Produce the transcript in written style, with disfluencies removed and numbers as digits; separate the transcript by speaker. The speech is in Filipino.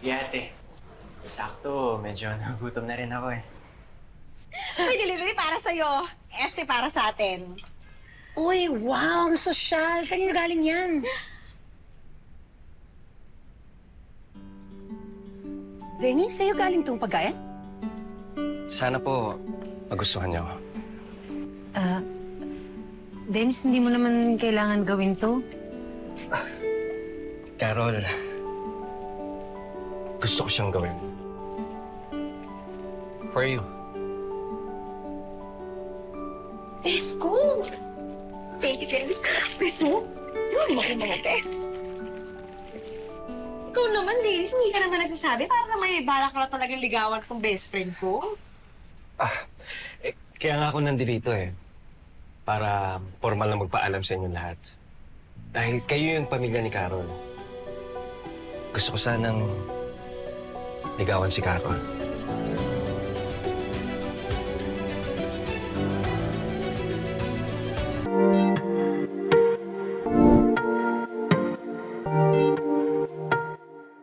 Speaker 1: Ate. Sakto, medyo nagutom na rin ako eh.
Speaker 2: May delivery para sa'yo. Este para sa atin.
Speaker 3: Uy, wow! Ang sosyal! Kanino galing yan? Denny, sa'yo galing tong pagkain?
Speaker 1: Sana po magustuhan niyo ako.
Speaker 4: Dennis, hindi mo naman kailangan gawin to.
Speaker 1: Carol, gusto ko siyang gawin. For you.
Speaker 2: Bes ko! 20 peso? Yun, mga bes. Ikaw naman, Dennis, hindi ka naman nagsasabi. Para may balak ka na talagang ligawan kong best friend ko.
Speaker 1: Kaya nga ako nandito eh. Para formal na magpaalam sa inyo lahat. Dahil kayo yung pamilya ni Carol. Gusto ko sanang ligawan si Carol.